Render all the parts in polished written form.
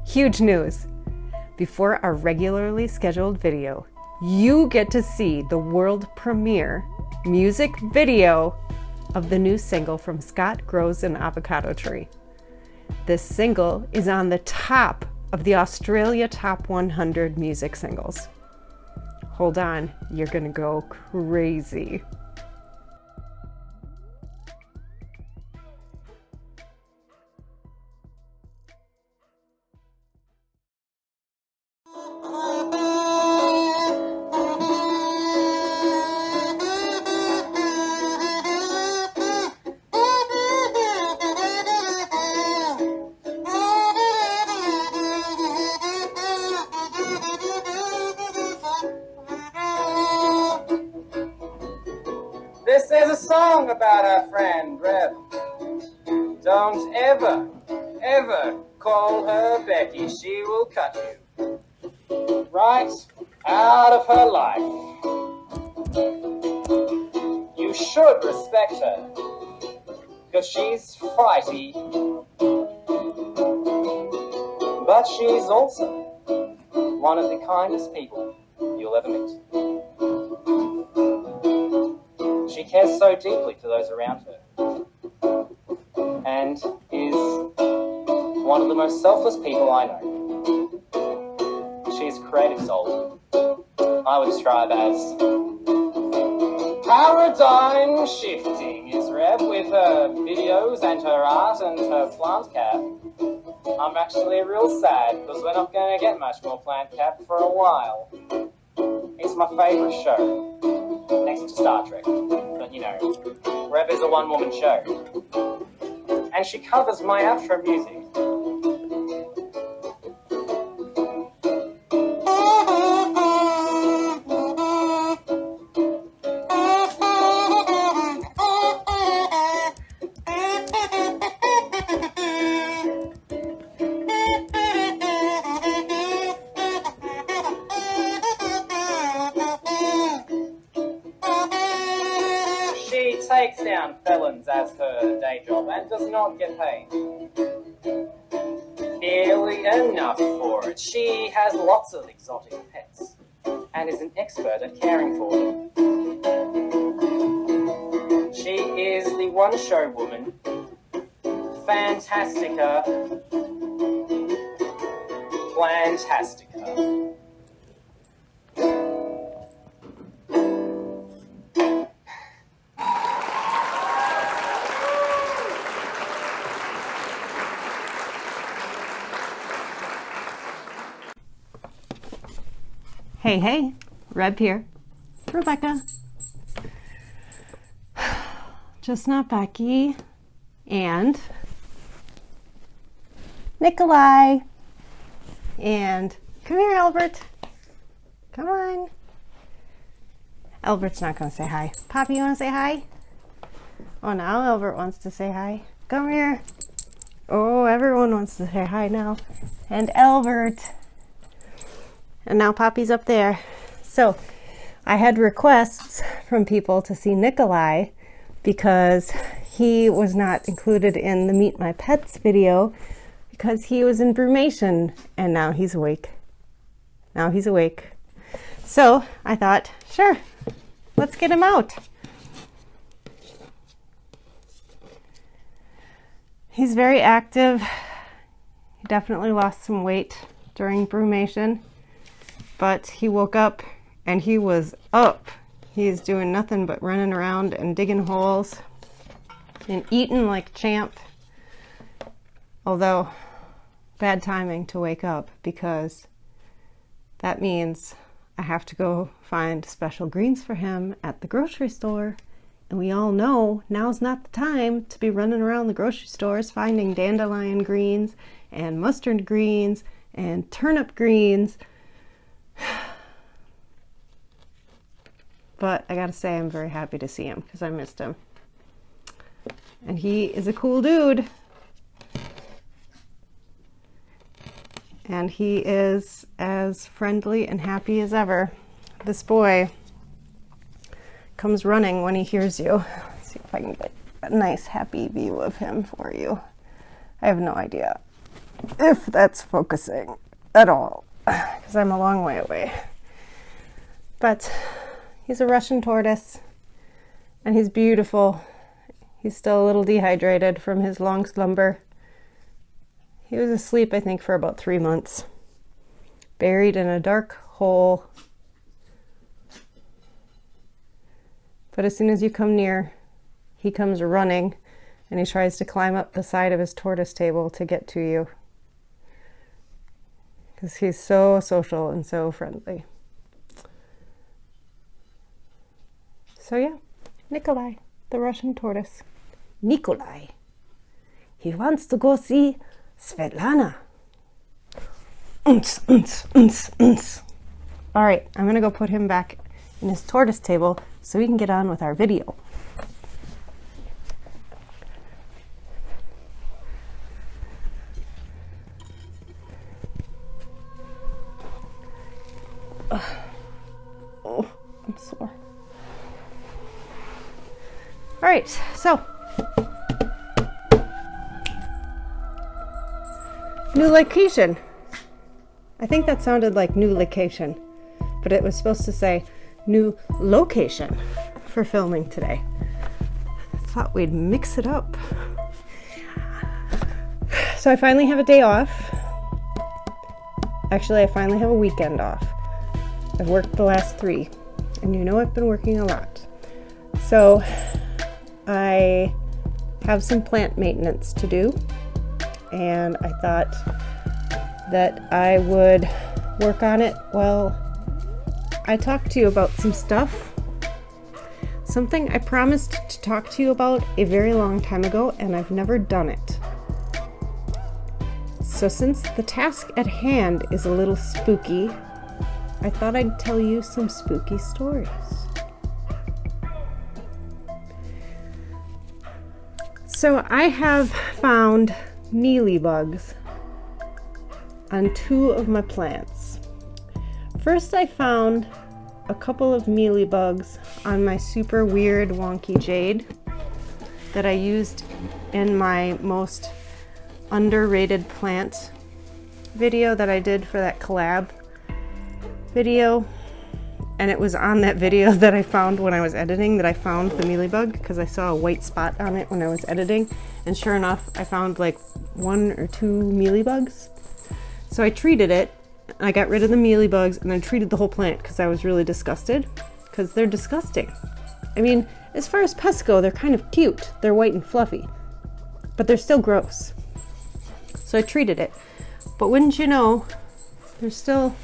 Huge news! Before our regularly scheduled video, you get to see the world premiere music video of the new single from Scott Grows an Avocado Tree. This single is on the top of the Australia Top 100 music singles. Hold on, you're gonna go crazy. This is a song about our friend Reb. Don't ever, ever call her Becky. She will cut you right out of her life. You should respect her, because she's fighty. But she's also one of the kindest people you'll ever meet. She cares so deeply for those around her and is one of the most selfless people I know. She's a creative soul. I would describe as paradigm shifting is Reb with her videos and her art and her plant cap. I'm actually real sad because we're not going to get much more plant cap for a while. It's my favourite show, next to Star Trek. But you know, Reb is a one-woman show. And she covers my outro music. She takes down felons as her day job and does not get paid nearly enough for it. She has lots of exotic pets and is an expert at caring for them. She is the one-show woman, Fantastica, Plantastica. Hey, hey, Reb here. Rebecca. Just not Becky. And Nikolai. And come here, Albert. Come on. Albert's not going to say hi. Poppy, you want to say hi? Oh, now Albert wants to say hi. Come here. Oh, everyone wants to say hi now. And Albert. And now Poppy's up there. So I had requests from people to see Nikolai because he was not included in the Meet My Pets video because he was in brumation, and now he's awake. Now he's awake. So I thought, sure, let's get him out. He's very active. He definitely lost some weight during brumation. But he woke up and he was up. He's doing nothing but running around and digging holes and eating like a champ. Although, bad timing to wake up because that means I have to go find special greens for him at the grocery store. And we all know now's not the time to be running around the grocery stores finding dandelion greens and mustard greens and turnip greens. But I gotta say, I'm very happy to see him because I missed him. And he is a cool dude. And he is as friendly and happy as ever. This boy comes running when he hears you. Let's see if I can get a nice happy view of him for you. I have no idea. if that's focusing at all, because I'm a long way away. But he's a Russian tortoise, and he's beautiful. He's still a little dehydrated from his long slumber. He was asleep, I think, for about 3 months, buried in a dark hole. But as soon as you come near, he comes running, and he tries to climb up the side of his tortoise table to get to you, because he's so social and so friendly. So yeah, Nikolai, the Russian tortoise. Nikolai. He wants to go see Svetlana. All right, I'm gonna go put him back in his tortoise table so we can get on with our video. Oh, I'm sore. All right, so new location. I think that sounded like new location, but it was supposed to say new location for filming today. I thought we'd mix it up. So I finally have a day off. Actually, I finally have a weekend off. I've worked the last 3, and you know I've been working a lot. So I have some plant maintenance to do, and I thought that I would work on it while I talk to you about some stuff. Something I promised to talk to you about a very long time ago, and I've never done it. So since the task at hand is a little spooky, I thought I'd tell you some spooky stories. So I have found mealie bugs on 2 of my plants. First, I found a couple of mealie bugs on my super weird wonky jade that I used in my most underrated plant video that I did for that collab video. And it was on that video that I found when I was editing that I found the mealie bug, because I saw a white spot on it when I was editing, and sure enough I found like 1 or 2 mealie bugs. So I treated it, I got rid of the mealie bugs, and then treated the whole plant because I was really disgusted, because they're disgusting. I mean, as far as pests go, they're kind of cute. They're white and fluffy, but they're still gross. So I treated it, but wouldn't you know, there's still,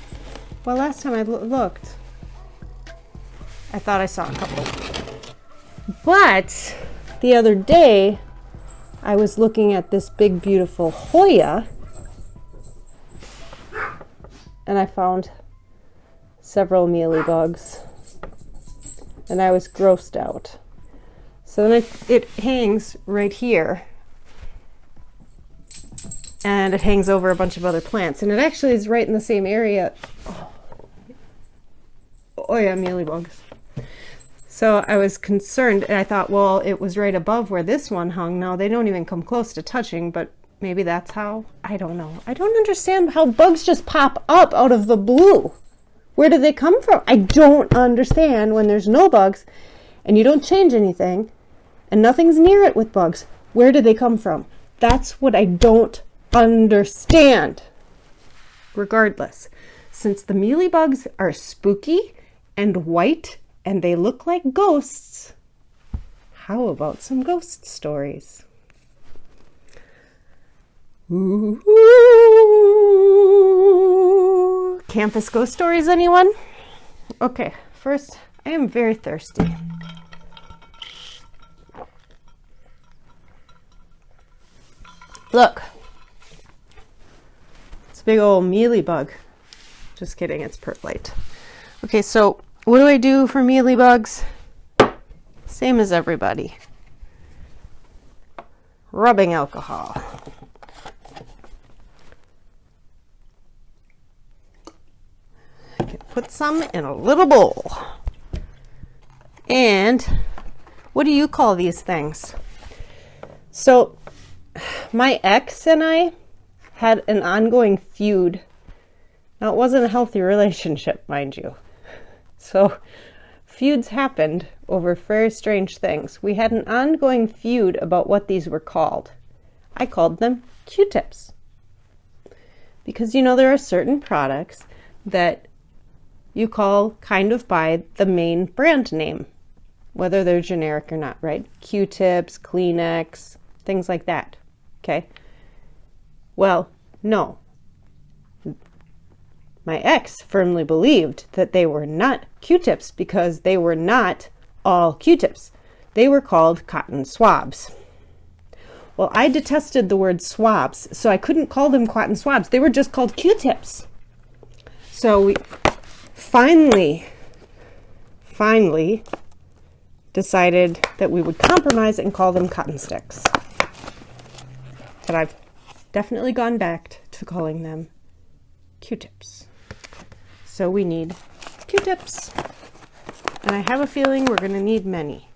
well, last time I looked, I thought I saw a couple. But the other day, I was looking at this big, beautiful Hoya, and I found several mealie bugs, and I was grossed out. So then it hangs right here, and it hangs over a bunch of other plants, and it actually is right in the same area. Oh yeah, mealie bugs. So I was concerned, and I thought, well, it was right above where this one hung. Now they don't even come close to touching, but maybe that's how. I don't know. I don't understand how bugs just pop up out of the blue. Where do they come from? I don't understand when there's no bugs and you don't change anything and nothing's near it with bugs. Where do they come from? That's what I don't understand. Regardless, since the mealie bugs are spooky and white and they look like ghosts, how about some ghost stories? Ooh. Campus ghost stories, anyone? Okay, first, I am very thirsty. Look. It's a big old mealie bug. Just kidding, it's perlite. Okay, so what do I do for mealie bugs? Same as everybody. Rubbing alcohol. I can put some in a little bowl. And what do you call these things? So my ex and I had an ongoing feud. Now, it wasn't a healthy relationship, mind you. So feuds happened over very strange things. We had an ongoing feud about what these were called. I called them Q-tips. Because, you know, there are certain products that you call kind of by the main brand name, whether they're generic or not, right? Q-tips, Kleenex, things like that, okay? Well, no. My ex firmly believed that they were not Q-tips because they were not all Q-tips. They were called cotton swabs. Well, I detested the word swabs, so I couldn't call them cotton swabs. They were just called Q-tips. So we finally decided that we would compromise and call them cotton sticks. But I've definitely gone back to calling them Q-tips. So we need Q-tips. And I have a feeling we're going to need many.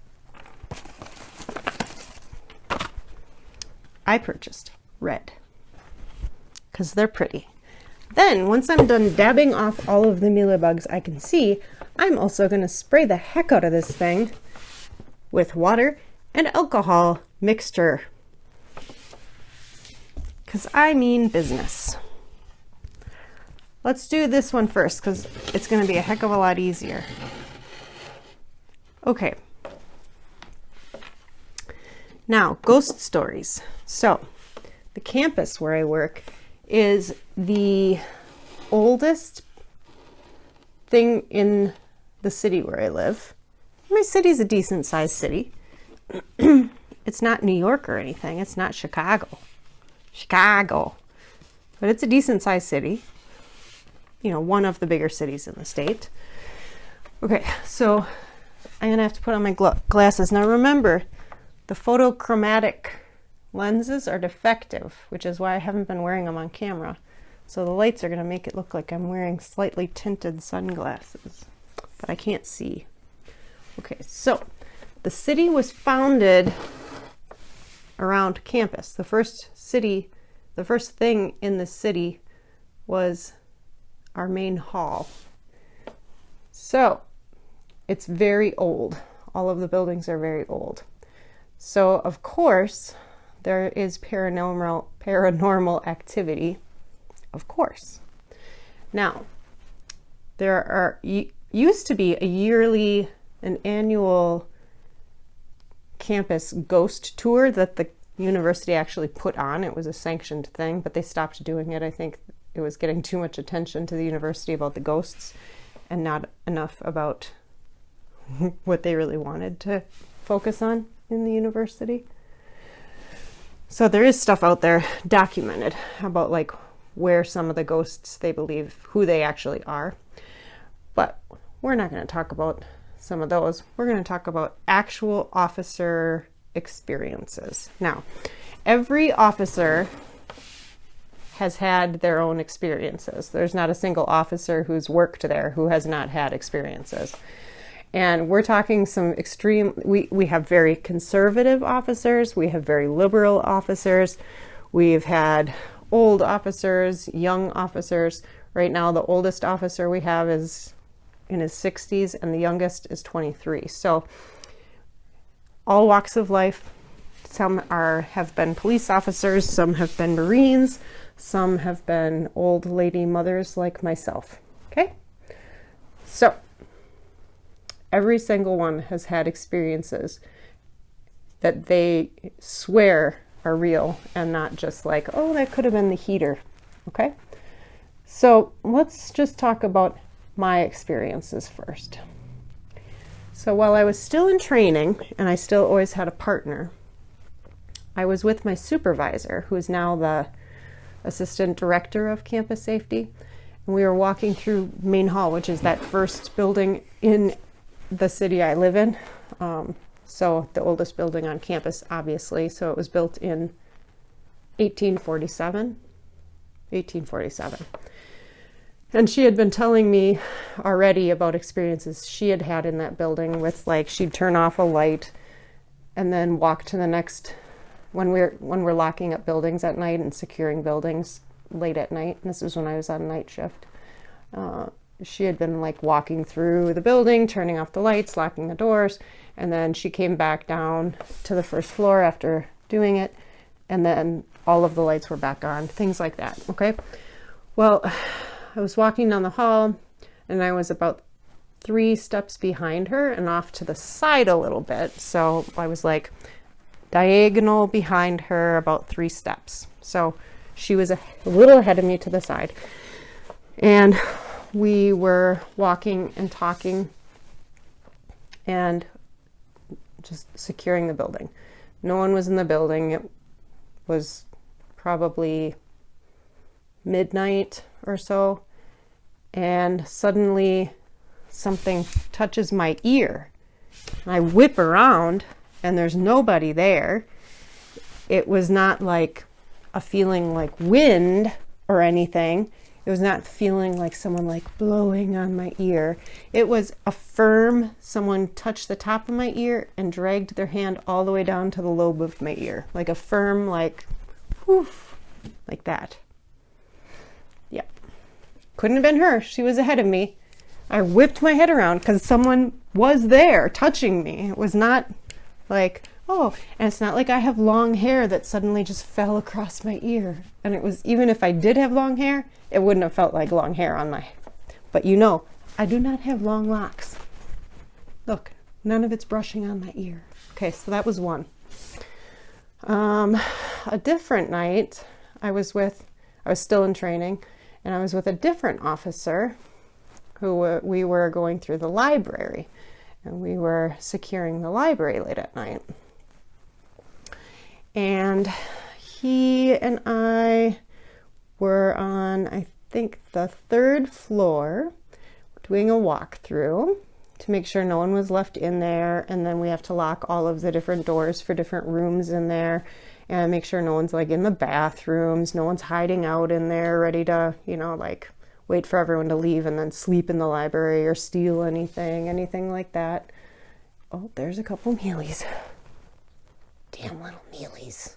I purchased red because they're pretty. Then, once I'm done dabbing off all of the mealie bugs I can see, I'm also going to spray the heck out of this thing with water and alcohol mixture. Because I mean business. Let's do this one first because it's going to be a heck of a lot easier. Okay. Now, ghost stories. So, the campus where I work is the oldest thing in the city where I live. My city's a decent sized city. It's not New York or anything. It's not Chicago. But it's a decent sized city. You know, one of the bigger cities in the state. Okay, so I'm going to have to put on my glasses. Now remember, the photochromatic lenses are defective, which is why I haven't been wearing them on camera. So the lights are going to make it look like I'm wearing slightly tinted sunglasses, but I can't see. Okay, so the city was founded around campus. The first thing in the city was our main hall. So it's very old. All of the buildings are very old. So of course, there is paranormal activity, of course. Now, there used to be an annual campus ghost tour that the university actually put on. It was a sanctioned thing, but they stopped doing it. I think it was getting too much attention to the university about the ghosts and not enough about what they really wanted to focus on in the university. So there is stuff out there documented about like where some of the ghosts they believe, who they actually are. But we're not going to talk about some of those. We're going to talk about actual officer experiences. Now, every officer has had their own experiences. There's not a single officer who's worked there who has not had experiences. And we're talking some extreme, we have very conservative officers, we have very liberal officers, we've had old officers, young officers. Right now, the oldest officer we have is in his 60s and the youngest is 23. So all walks of life. Some have been police officers, some have been Marines, some have been old lady mothers like myself. Okay? So every single one has had experiences that they swear are real and not just like, oh, that could have been the heater. Okay? So let's just talk about my experiences first. So while I was still in training and I still always had a partner, I was with my supervisor, who is now the assistant director of campus safety. And we were walking through Main Hall, which is that first building in the city I live in. So the oldest building on campus, obviously. So it was built in 1847. And she had been telling me already about experiences she had had in that building with, like, she'd turn off a light and then walk to the next, when we're locking up buildings at night and securing buildings, late at night. This was when I was on night shift. She had been like walking through the building, turning off the lights, locking the doors, and then she came back down to the first floor after doing it, and then all of the lights were back on, things like that. Okay. Well, I was walking down the hall and I was about 3 steps behind her and off to the side a little bit. So I was like diagonal behind her about 3 steps. So she was a little ahead of me to the side. And we were walking and talking and just securing the building. No one was in the building. It was probably midnight or so. And suddenly something touches my ear. I whip around and there's nobody there. It was not like a feeling like wind or anything. It was not feeling like someone like blowing on my ear. It was a firm, someone touched the top of my ear and dragged their hand all the way down to the lobe of my ear. Like a firm, like, whoof, like that. Yep. Couldn't have been her. She was ahead of me. I whipped my head around because someone was there touching me. It was not like, oh, and it's not like I have long hair that suddenly just fell across my ear. And it was, even if I did have long hair, it wouldn't have felt like long hair on my, but you know, I do not have long locks. Look, none of it's brushing on my ear. Okay, so that was one. A different night, I was still in training, and I was with a different officer who we were going through the library, and we were securing the library late at night. And he and I were on, I think, the 3rd floor doing a walkthrough to make sure no one was left in there. And then we have to lock all of the different doors for different rooms in there and make sure no one's like in the bathrooms, no one's hiding out in there ready to, you know, like wait for everyone to leave and then sleep in the library or steal anything like that. Oh, there's a couple mealies. Damn little mealies.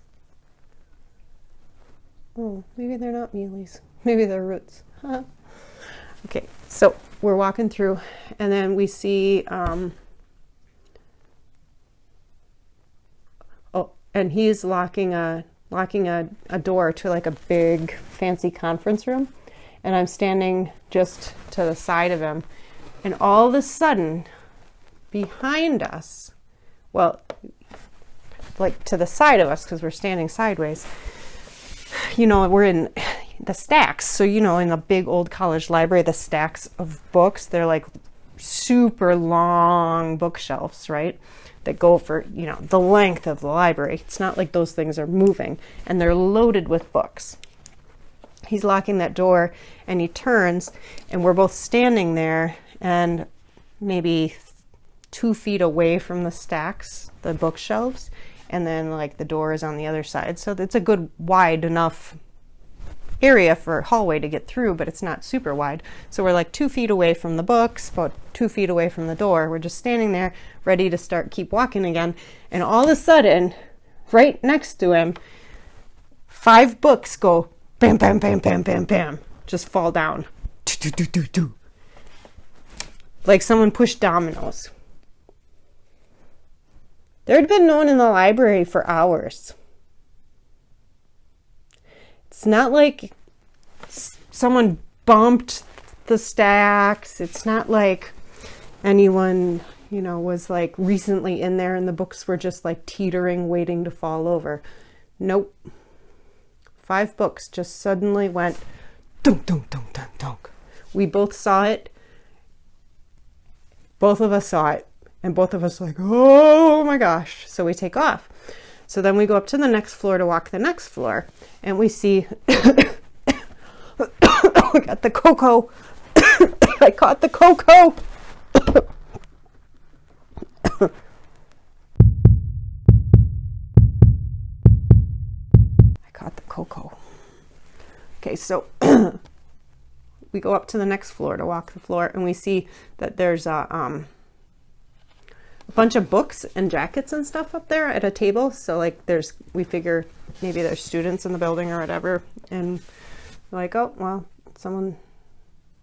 Oh, maybe they're not mealies. Maybe they're roots. Huh? Okay, so we're walking through, and then we see, and he's locking a door to like a big fancy conference room, and I'm standing just to the side of him, and all of a sudden, behind us, well, like to the side of us, because we're standing sideways, you know, we're in the stacks. So, you know, in a big old college library, the stacks of books, they're like super long bookshelves, right? That go for, you know, the length of the library. It's not like those things are moving, and they're loaded with books. He's locking that door, and he turns, and we're both standing there, and maybe 2 feet away from the stacks, the bookshelves, and then like the door is on the other side. So it's a good wide enough area for a hallway to get through, but it's not super wide. So we're like 2 feet away from the books, about 2 feet away from the door. We're just standing there ready to keep walking again. And all of a sudden, right next to him, 5 books go bam, bam, bam, bam, bam, bam, just fall down. Like someone pushed dominoes. There'd been no one in the library for hours. It's not like someone bumped the stacks. It's not like anyone, you know, was like recently in there and the books were just like teetering, waiting to fall over. Nope. 5 books just suddenly went dunk, dunk, dunk, dunk, dunk. We both saw it. Both of us saw it. And both of us like, oh my gosh. So we take off. So then we go up to the next floor to walk the next floor. And we see, we got the cocoa. I caught the cocoa. I caught the cocoa. Okay, so we go up to the next floor to walk the floor. And we see that there's a bunch of books and jackets and stuff up there at a table. So like we figure maybe there's students in the building or whatever, and like, oh, well, someone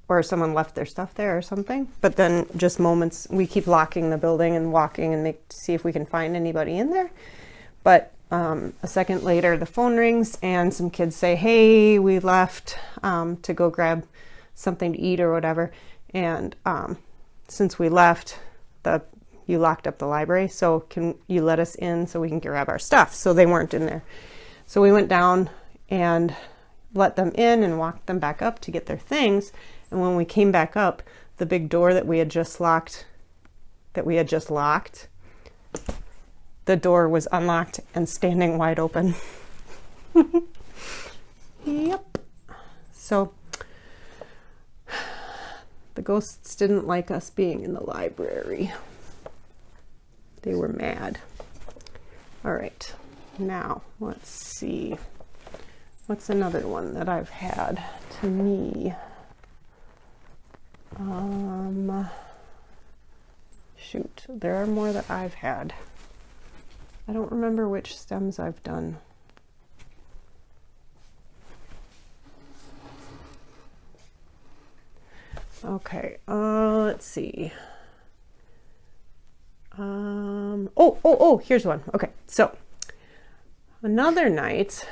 left their stuff there or something. But then just moments, we keep locking the building and walking and see if we can find anybody in there. But a second later, the phone rings and some kids say, hey, we left to go grab something to eat or whatever. And since we left, you locked up the library, so can you let us in so we can grab our stuff? So they weren't in there. So we went down and let them in and walked them back up to get their things. And when we came back up, the big door that we had just locked, the door was unlocked and standing wide open. Yep. So the ghosts didn't like us being in the library. They were mad. All right, now let's see. What's another one that I've had to me? Shoot, there are more that I've had. I don't remember which stems I've done. Okay, let's see. Here's one. Okay, so another night,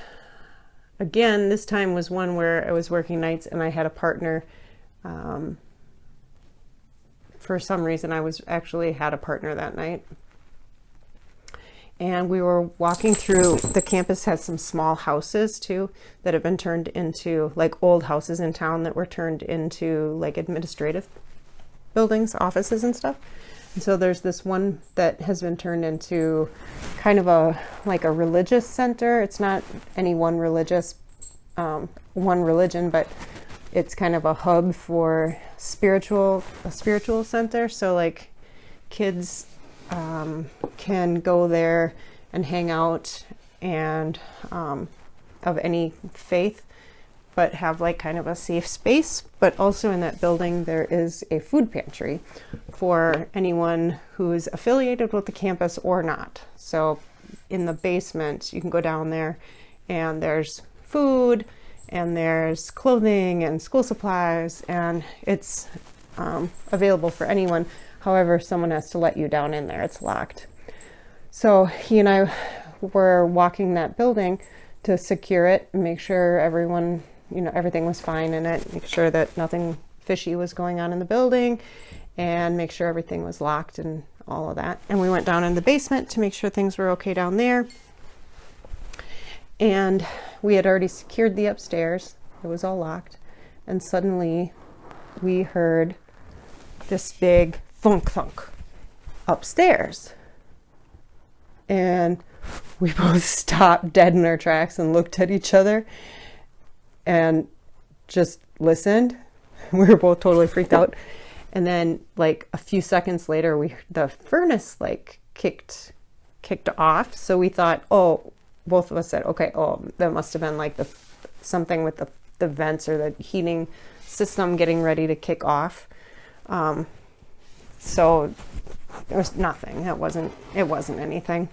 again, this time was one where I was working nights and I had a partner. For some reason, I had a partner that night. And we were walking through, the campus has some small houses too that have been turned into, like old houses in town that were turned into like administrative buildings, offices and stuff. And so there's this one that has been turned into kind of like a religious center. It's not any one religion, but it's kind of a hub for a spiritual center. So like kids can go there and hang out and of any faith, but have like kind of a safe space. But also in that building there is a food pantry for anyone who's affiliated with the campus or not. So in the basement you can go down there and there's food and there's clothing and school supplies, and it's available for anyone. However, someone has to let you down in there. It's locked. So he and I were walking that building to secure it and make sure everyone, everything was fine in it, make sure that nothing fishy was going on in the building, and make sure everything was locked and all of that. And we went down in the basement to make sure things were okay down there. And we had already secured the upstairs. It was all locked. And suddenly we heard this big thunk thunk upstairs. And we both stopped dead in our tracks and looked at each other and just listened. We were both totally freaked out. And then like a few seconds later, the furnace like kicked off. So we thought, both of us said, okay, that must have been like something with the vents or the heating system getting ready to kick off. So there was nothing. It wasn't anything,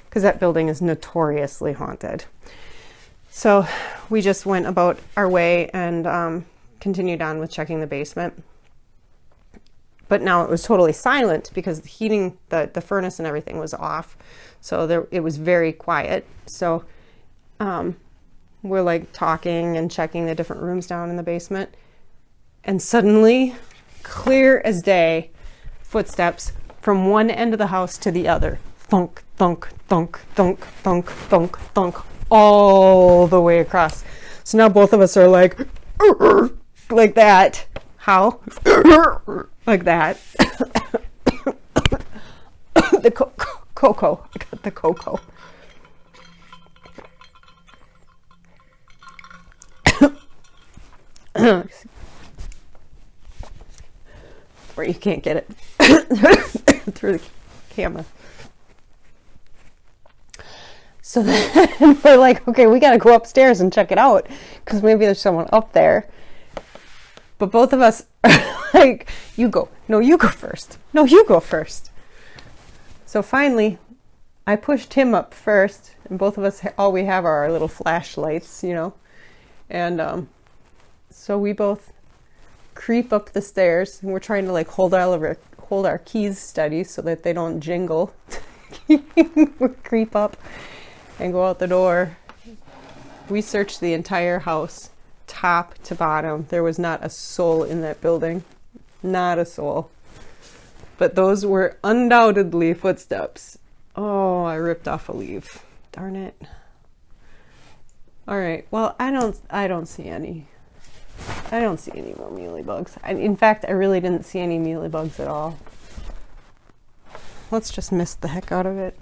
because that building is notoriously haunted. So we just went about our way and continued on with checking the basement. But now it was totally silent because the heating, the furnace and everything was off. So it was very quiet. So we're like talking and checking the different rooms down in the basement. And suddenly, clear as day, footsteps from one end of the house to the other. Thunk, thunk, thunk, thunk, thunk, thunk, thunk, all the way across. So now both of us are like that. How? Like that. The cocoa. I got the cocoa. Where you can't get it through the camera. So then we're like, okay, we got to go upstairs and check it out because maybe there's someone up there. But both of us are like, you go. No, you go first. No, you go first. So finally, I pushed him up first, and both of us, all we have are our little flashlights, And So we both creep up the stairs, and we're trying to like hold our keys steady so that they don't jingle. We creep up and go out the door. We searched the entire house, top to bottom. There was not a soul in that building. Not a soul. But those were undoubtedly footsteps. Oh, I ripped off a leaf. Darn it. All right. Well, I don't see any. I don't see any more mealy bugs. In fact, I really didn't see any mealy bugs at all. Let's just mist the heck out of it.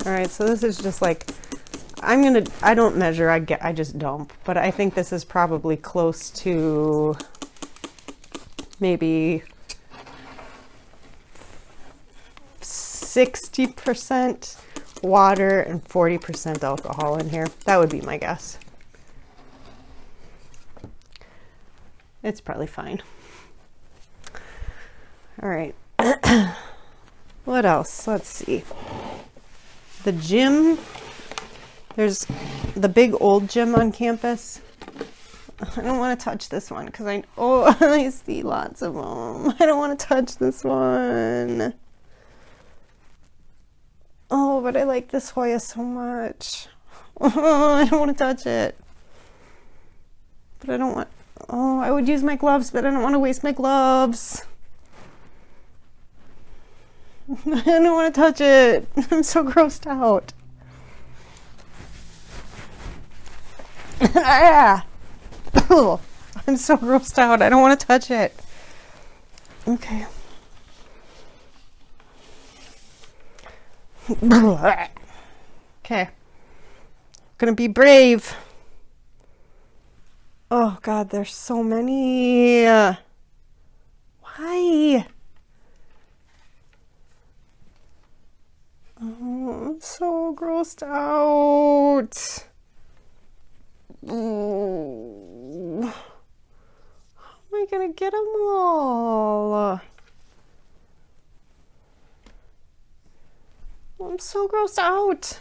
All right, so this is just like, I don't measure, I just dump, but I think this is probably close to maybe 60% water and 40% alcohol in here. That would be my guess. It's probably fine. All right. What else? Let's see. The gym. There's the big old gym on campus. I don't want to touch this one because I see lots of them. I don't want to touch this one. Oh, but I like this Hoya so much. Oh, I don't want to touch it. But I don't want... Oh, I would use my gloves, but I don't want to waste my gloves. I don't want to touch it. I'm so grossed out. Oh, I'm so grossed out. I don't want to touch it. Okay. Okay. Gonna be brave. Oh God, there's so many. Why? Oh, I'm so grossed out. Oh. How am I gonna get them all? I'm so grossed out.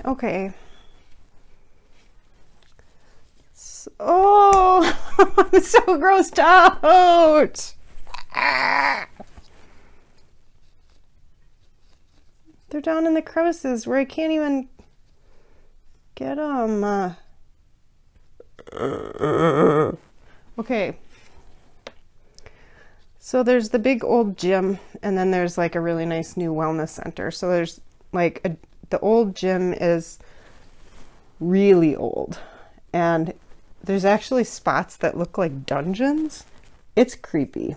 Okay. Oh, I'm so grossed out. They're down in the crevices where I can't even get them. Okay. So there's the big old gym, and then there's like a really nice new wellness center. So there's like the old gym is really old, and there's actually spots that look like dungeons. It's creepy.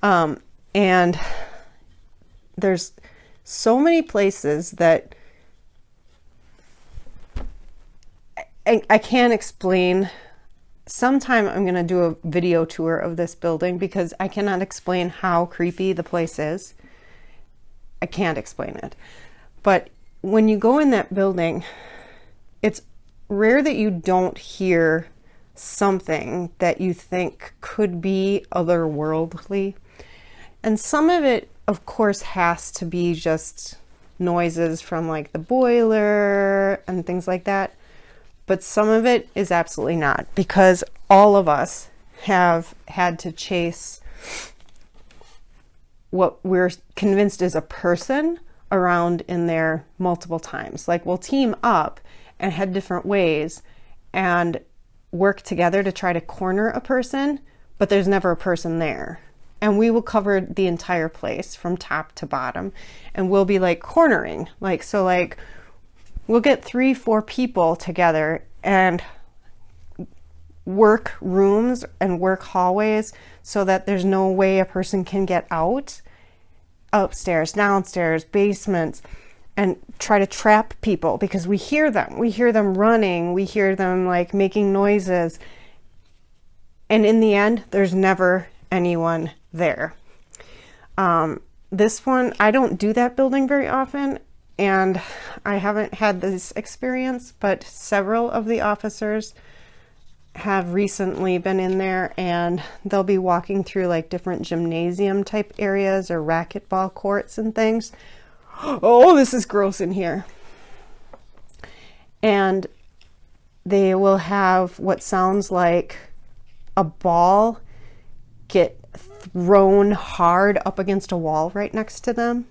And there's so many places that I can't explain. Sometime I'm going to do a video tour of this building because I cannot explain how creepy the place is. I can't explain it. But when you go in that building, it's rare that you don't hear something that you think could be otherworldly. And some of it, of course, has to be just noises from like the boiler and things like that. But some of it is absolutely not, because all of us have had to chase what we're convinced is a person around in there multiple times. Like we'll team up and head different ways and work together to try to corner a person, but there's never a person there. And we will cover the entire place from top to bottom, and we'll be like cornering. So we'll get 3-4 people together and work rooms and work hallways so that there's no way a person can get out, upstairs, downstairs, basements, and try to trap people because we hear them. We hear them running. We hear them like making noises. And in the end, there's never anyone there. This one, I don't do that building very often, and I haven't had this experience, but several of the officers have recently been in there, and they'll be walking through like different gymnasium type areas or racquetball courts and things. Oh, this is gross in here. And they will have what sounds like a ball get thrown hard up against a wall right next to them.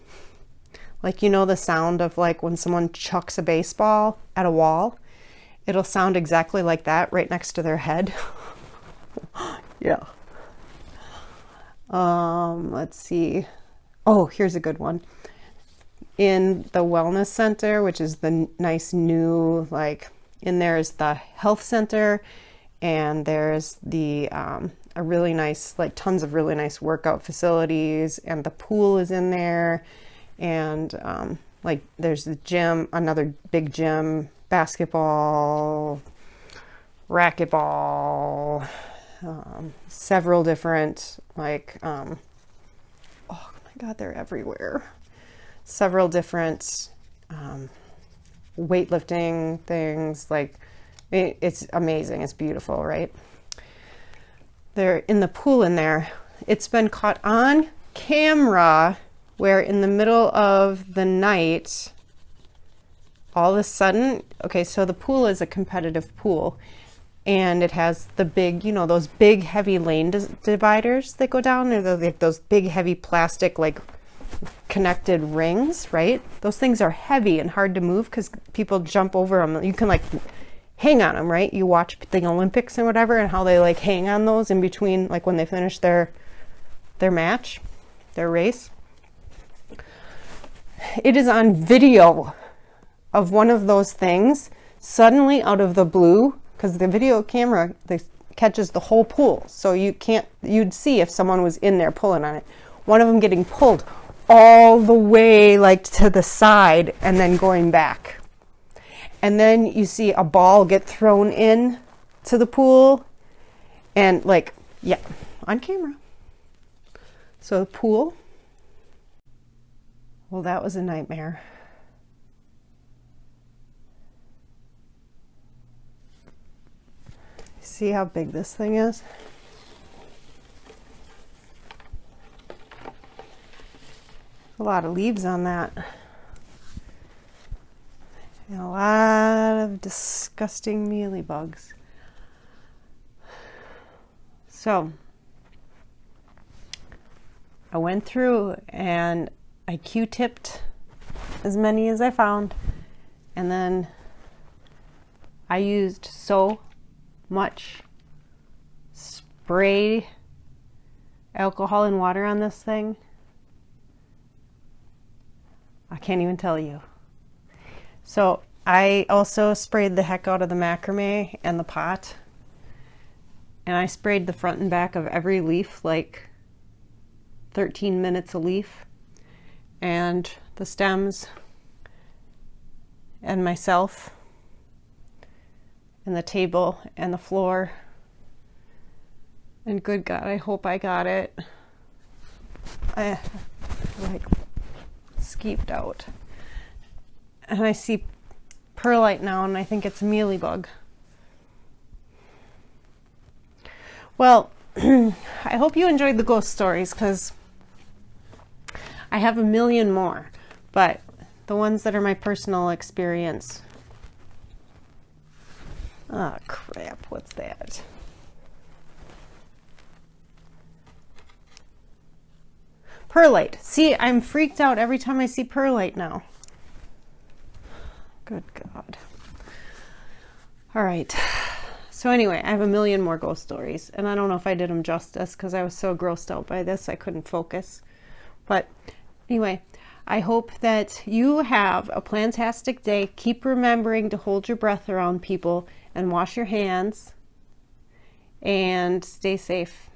Like, you know, the sound of like when someone chucks a baseball at a wall. It'll sound exactly like that right next to their head. Yeah. Let's see. Oh, here's a good one. In the wellness center, which is the nice new, like, in there is the health center, and there's the a really nice, like, tons of really nice workout facilities, and the pool is in there, and like there's the gym, another big gym, basketball, racquetball, several different, like, oh my God, they're everywhere. Several different weightlifting things. Like, it's amazing. It's beautiful, right? They're in the pool in there. It's been caught on camera where in the middle of the night, all of a sudden, okay, so the pool is a competitive pool, and it has the big, you know, those big heavy lane dividers that go down, or those big heavy plastic, like, connected rings, right? Those things are heavy and hard to move because people jump over them. You can, like, hang on them, right? You watch the Olympics and whatever, and how they, like, hang on those in between, like, when they finish their match, their race. It is on video of one of those things suddenly out of the blue, because the video camera catches the whole pool, so you'd see if someone was in there pulling on it. One of them getting pulled all the way, like, to the side and then going back. And then you see a ball get thrown in to the pool, and, like, yeah, on camera. So the pool, well, that was a nightmare. See how big this thing is? A lot of leaves on that. And a lot of disgusting mealy bugs. So I went through and I Q-tipped as many as I found, and then I used so much spray alcohol and water on this thing. I can't even tell you. So I also sprayed the heck out of the macrame and the pot, and I sprayed the front and back of every leaf, like 13 minutes a leaf, and the stems, and myself, and the table and the floor. And good God, I hope I got it. I like skeeved out. And I see perlite now, and I think it's a mealy bug. Well, I hope you enjoyed the ghost stories, because I have a million more, but the ones that are my personal experience. Oh crap, what's that? Perlite. See, I'm freaked out every time I see perlite now. Good God. All right. So anyway, I have a million more ghost stories, and I don't know if I did them justice because I was so grossed out by this I couldn't focus. But anyway, I hope that you have a plantastic day. Keep remembering to hold your breath around people and wash your hands and stay safe.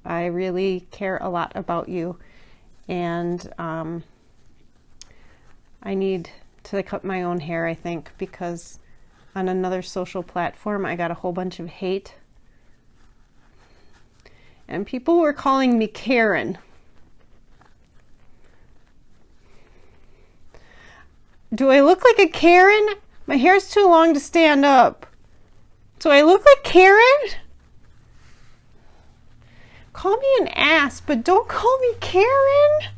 I really care a lot about you, and I need to cut my own hair, I think, because on another social platform I got a whole bunch of hate, and people were calling me Karen. Do I look like a Karen? My hair's too long to stand up. Do I look like Karen? Call me an ass, but don't call me Karen.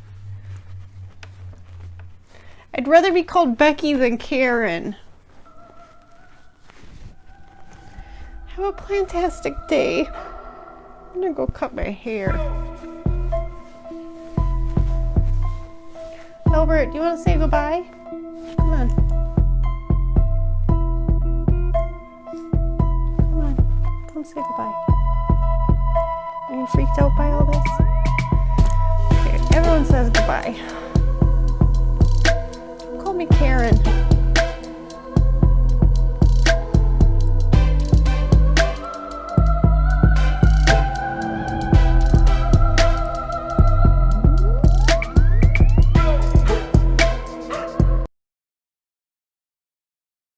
I'd rather be called Becky than Karen. Have a plantastic day. I'm gonna go cut my hair. Albert, do you want to say goodbye? Come on. Come on. Come say goodbye. Are you freaked out by all this? Okay, everyone says goodbye. Call me Karen.